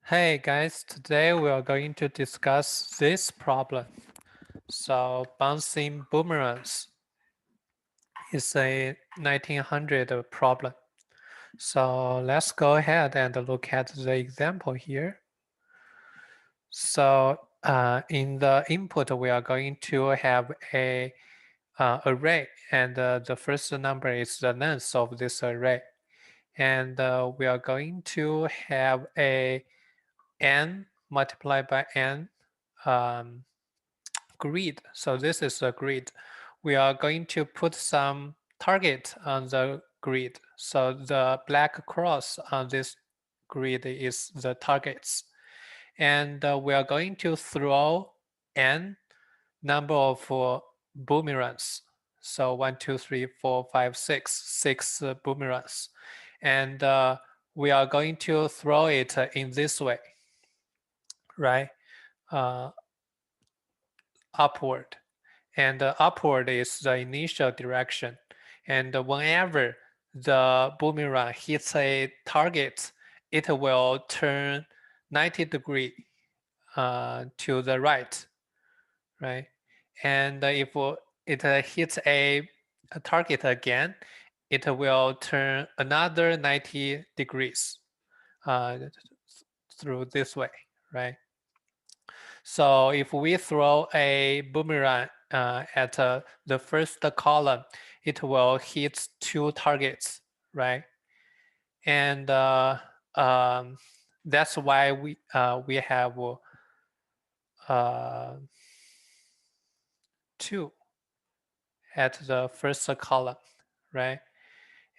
Hey guys, today we are going to discuss this problem. So bouncing boomerangs is a 1900 problem. So let's go ahead and look at the example here. So in the input, we are going to have a array, and the first number is the length of this array. And we are going to have a n multiplied by n um, grid. So this is a grid. We are going to put some target on the grid. So the black cross on this grid is the targets. And we are going to throw n number of boomerangs. So 1, 2, 3, 4, 5, 6, 6 boomerangs. And we are going to throw it in this way, right? Uh, Upward. And upward is the initial direction. And whenever the boomerang hits a target, it will turn 90 degree to the right, right? And if it hits a target again, it will turn another 90 degrees through this way, right? So if we throw a boomerang at the first column, it will hit two targets, right? And that's why we have uh, two at the first column, right?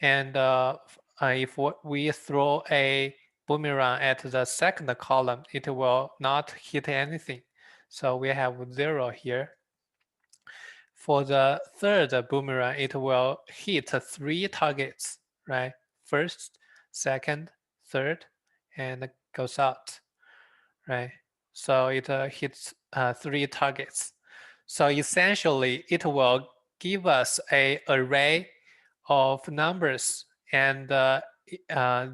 And if we throw a boomerang at the second column, it will not hit anything. So we have 0 here. For the third boomerang, it will hit 3 targets, right? First, second, third, and goes out, right? So it hits 3 targets. So essentially, it will give us a array of numbers, and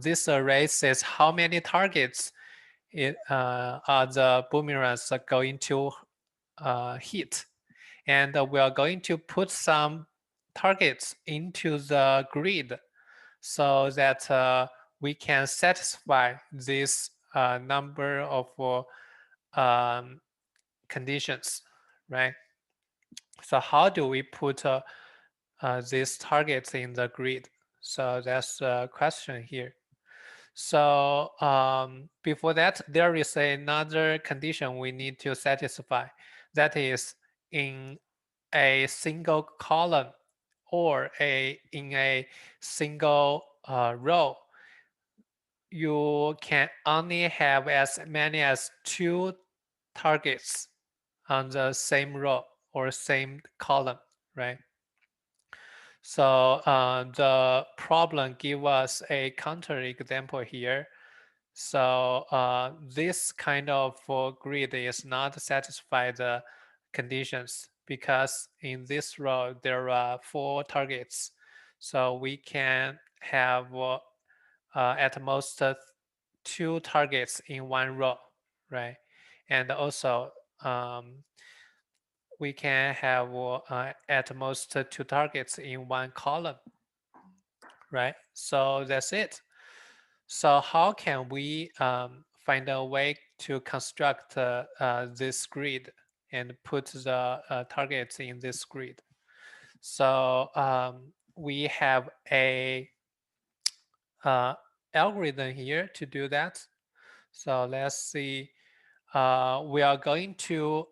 this array says how many targets are the boomerangs are going to hit. And we are going to put some targets into the grid so that we can satisfy this number of conditions, right? So how do we put these targets in the grid? So that's the question here. So before that, there is another condition we need to satisfy. That is in a single column or in a single row, you can only have as many as 2 targets on the same row or same column, right? So the problem give us a counter example here. So this kind of grid is not satisfy the conditions because in this row there are 4 targets. So we can have at most 2 targets in one row, right? And also we can have at most 2 targets in one column, right? So that's it. So how can we find a way to construct this grid and put the targets in this grid? So we have a algorithm here to do that. So let's see. We are going to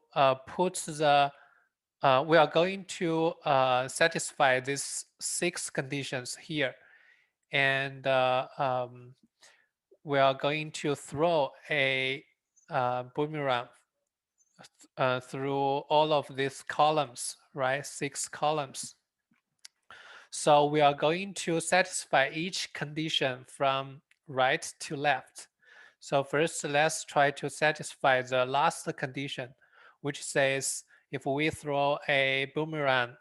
we are going to satisfy these 6 conditions here, and we are going to throw a boomerang through all of these columns, right? 6 columns. So we are going to satisfy each condition from right to left. So first, let's try to satisfy the last condition, which says if we throw a boomerang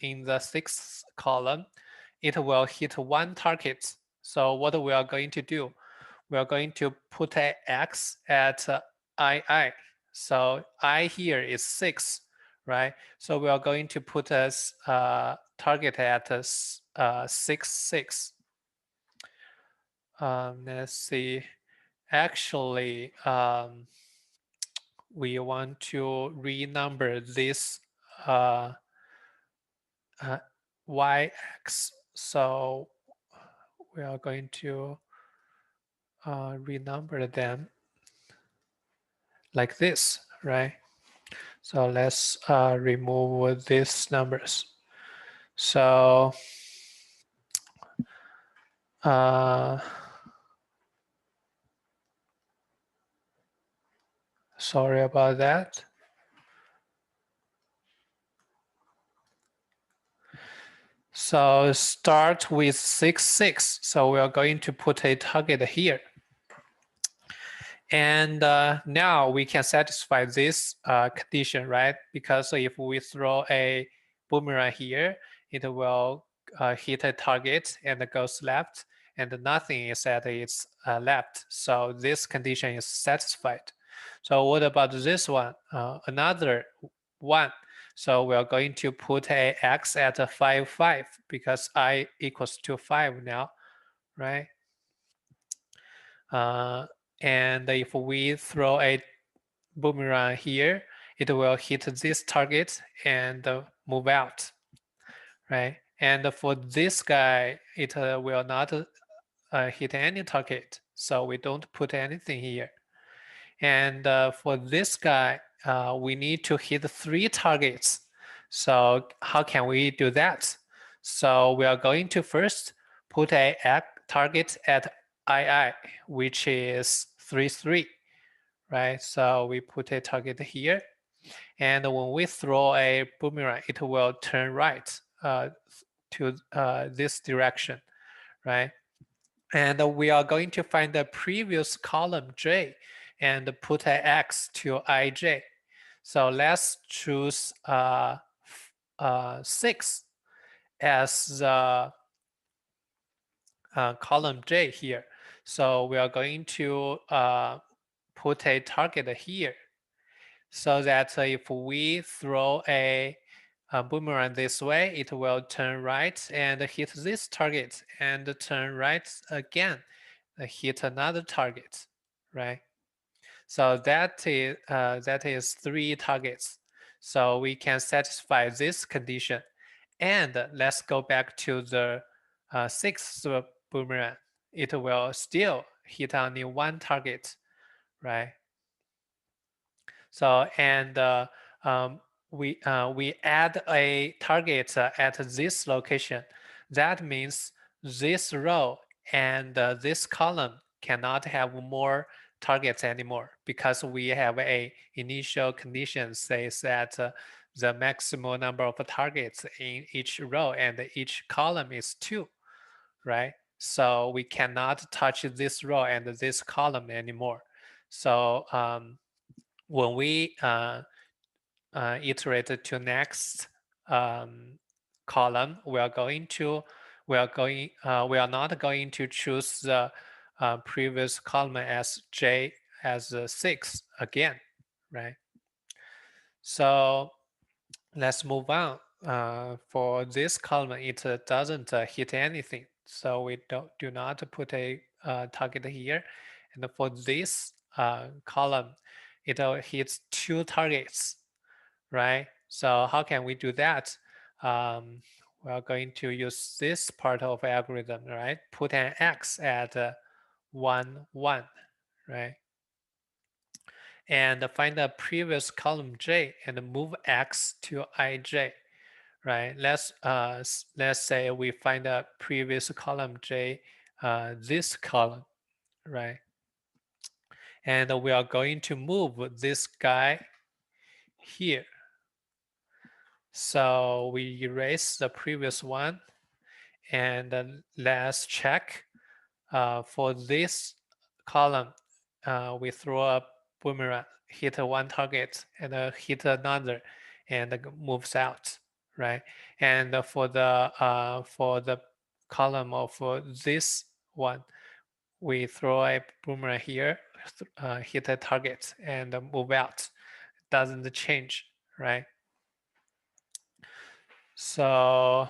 in the 6th column, it will hit 1 target. So what we are going to do, we are going to put a x at I. So I here is 6, right? So we are going to put a target at 6, 6. Let's see. Actually, we want to renumber this uh, uh, yx. So we are going to renumber them like this, right? So let's remove these numbers. So sorry about that. So start with 6, 6. So we are going to put a target here. And now we can satisfy this condition, right? Because if we throw a boomerang here, it will hit a target and it goes left, and nothing is at its left. So this condition is satisfied. So what about this one? Another one. So we are going to put a x at a 5, 5 because I equals to 5 now, right? And if we throw a boomerang here, it will hit this target and move out, right? And for this guy, it will not hit any target, so we don't put anything here. And for this guy, we need to hit 3 targets. So how can we do that? So we are going to first put a target at II, which is 3, 3, right? So we put a target here. And when we throw a boomerang, it will turn right to this direction, right? And we are going to find the previous column J and put an X to IJ. So let's choose 6 as the column J here. So we are going to put a target here so that if we throw a boomerang this way, it will turn right and hit this target and turn right again, hit another target, right? So that is 3 targets. So we can satisfy this condition. And let's go back to the 6th boomerang. It will still hit only 1 target, right? So and we add a target at this location. That means this row and this column cannot have more targets anymore because we have a initial condition says that the maximum number of targets in each row and each column is 2, right? So we cannot touch this row and this column anymore. So when we iterate to next column, we are not going to choose the previous column as J as 6 again, right? So let's move on. For this column, it doesn't hit anything, so we do not put a target here. And for this column, it hits 2 targets, right? So how can we do that? We are going to use this part of algorithm, right? Put an x at 1, 1, right? And find the previous column j and move x to ij, right? Let's say we find the previous column j, this column, right? And we are going to move this guy here. So we erase the previous one, and let's check for this column. We throw a boomerang, hit 1 target, and hit another, and moves out, right? And for the column of this one, we throw a boomerang here, hit a target and move out. It doesn't change, right? So,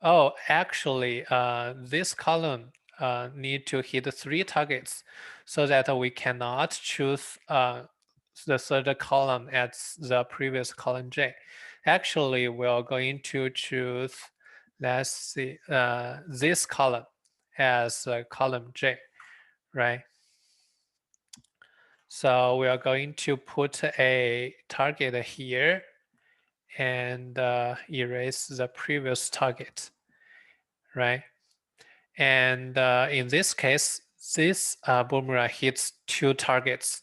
oh, actually, this column need to hit 3 targets so that we cannot choose the third column as the previous column J. Actually, we're going to choose, let's see, this column as column J, right? So we are going to put a target here and erase the previous target, right? And in this case, this boomerang hits 2 targets,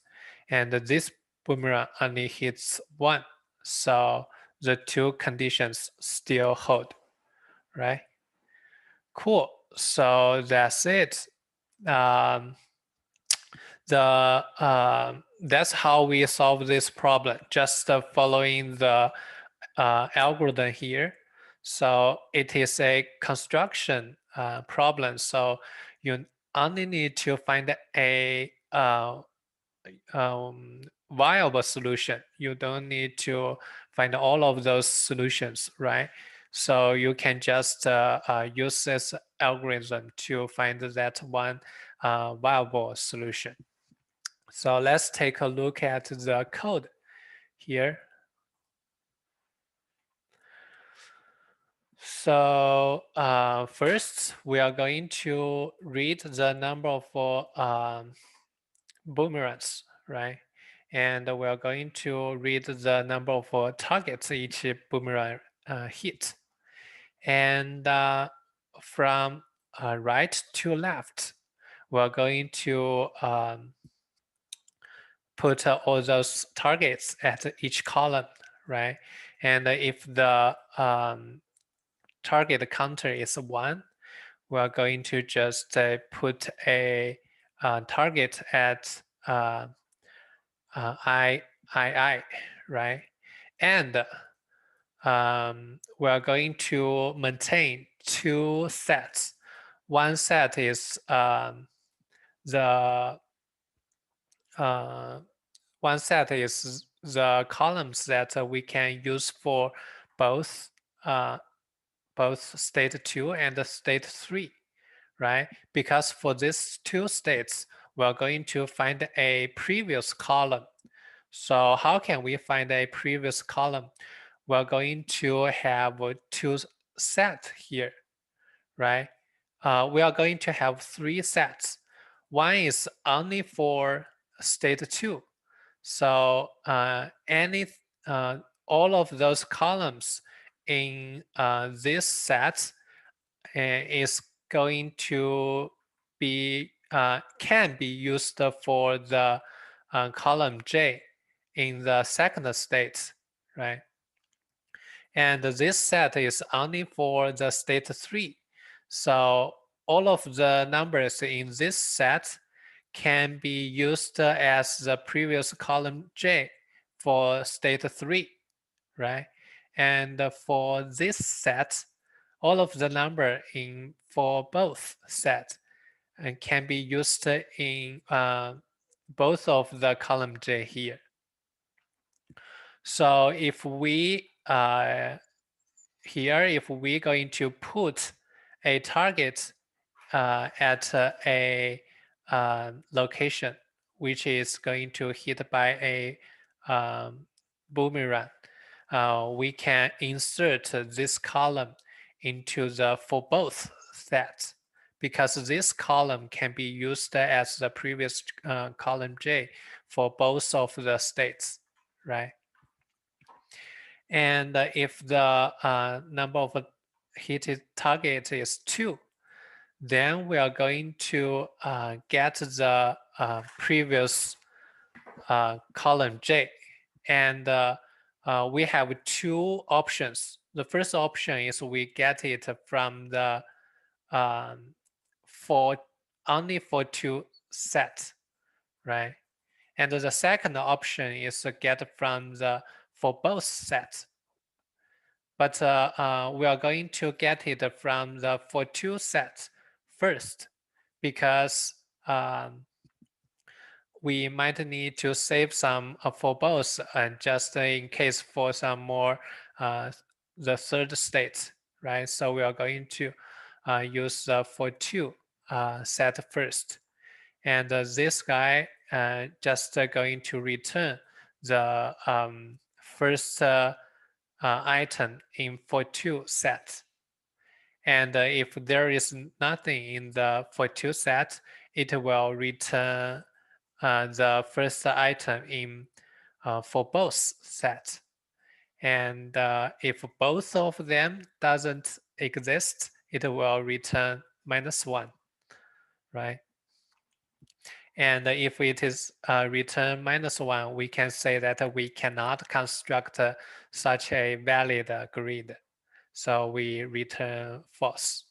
and this boomerang only hits 1. So the 2 conditions still hold, right? Cool. So that's it. Um, that's how we solve this problem, just following the algorithm here. So it is a construction problem. So you only need to find a viable solution. You don't need to find all of those solutions, right? So you can just use this algorithm to find that one viable solution. So let's take a look at the code here. So first, we are going to read the number of boomerangs, right? And we are going to read the number of targets each boomerang hit. And from right to left, we're going to put all those targets at each column, right? And if the target counter is 1, we're going to just put a target at I, right? And we're going to maintain 2 sets. One set is the one set is the columns that we can use for both both state 2 and state 3, right? Because for these 2 states, we're going to find a previous column. So how can we find a previous column? We're going to have 2 sets here, right? We are going to have 3 sets. One is only for state 2. So all of those columns in this set is going to be can be used for the column J in the second state, right? And this set is only for the state 3. So all of the numbers in this set can be used as the previous column J for state 3, right? And for this set, all of the number in for both sets and can be used in both of the column J here. So if we here, if we're going to put a target at a location which is going to hit by a boomerang, we can insert this column into the for both sets because this column can be used as the previous column J for both of the states, right? And if the number of hit target is 2, then we are going to get the previous column J. And we have 2 options. The first option is we get it from the for only for 2 set, right? And the second option is to get from the for both sets. but we are going to get it from the for two set first, because we might need to save some for both, and just in case for some more the third state, right? So we are going to use the for two set first, and this guy just going to return the first item in for two set. And if there is nothing in the for two set, it will return the first item in for both sets. And if both of them doesn't exist, it will return -1, right? And if it is return -1, we can say that we cannot construct such a valid grid. So we return false.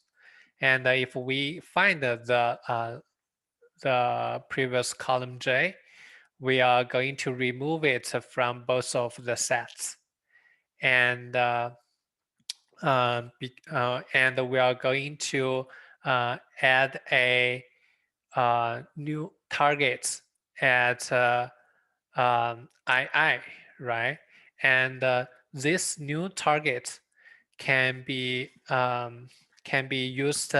And if we find the previous column J, we are going to remove it from both of the sets. And and we are going to add a new target at II, right? And this new target can be used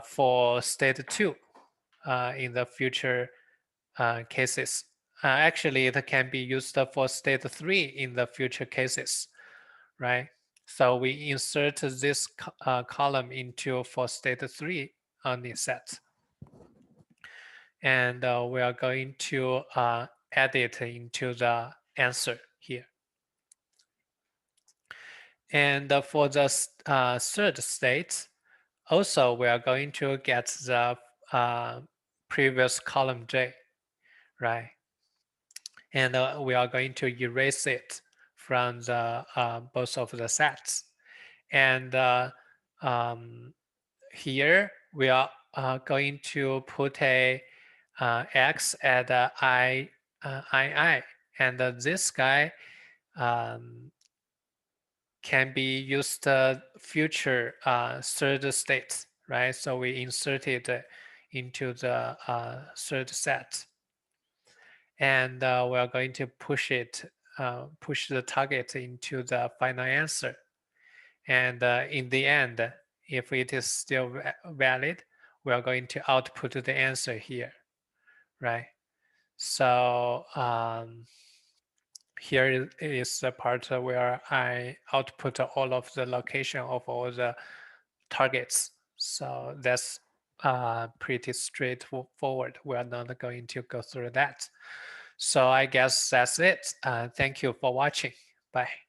for state 2 in the future cases. Actually, it can be used for state 3 in the future cases, right? So we insert this column into for state 3 on the set. And we are going to add it into the answer here. And for the third state, also we are going to get the previous column J, right? And we are going to erase it from the both of the sets. And here we are going to put a x at II, and this guy can be used future third state, right? So we insert it into the third set. And we are going to push the target into the final answer. And in the end, if it is still valid, we are going to output the answer here, right? So here is the part where I output all of the location of all the targets. So that's pretty straightforward. We're not going to go through that. So I guess that's it. Thank you for watching. Bye.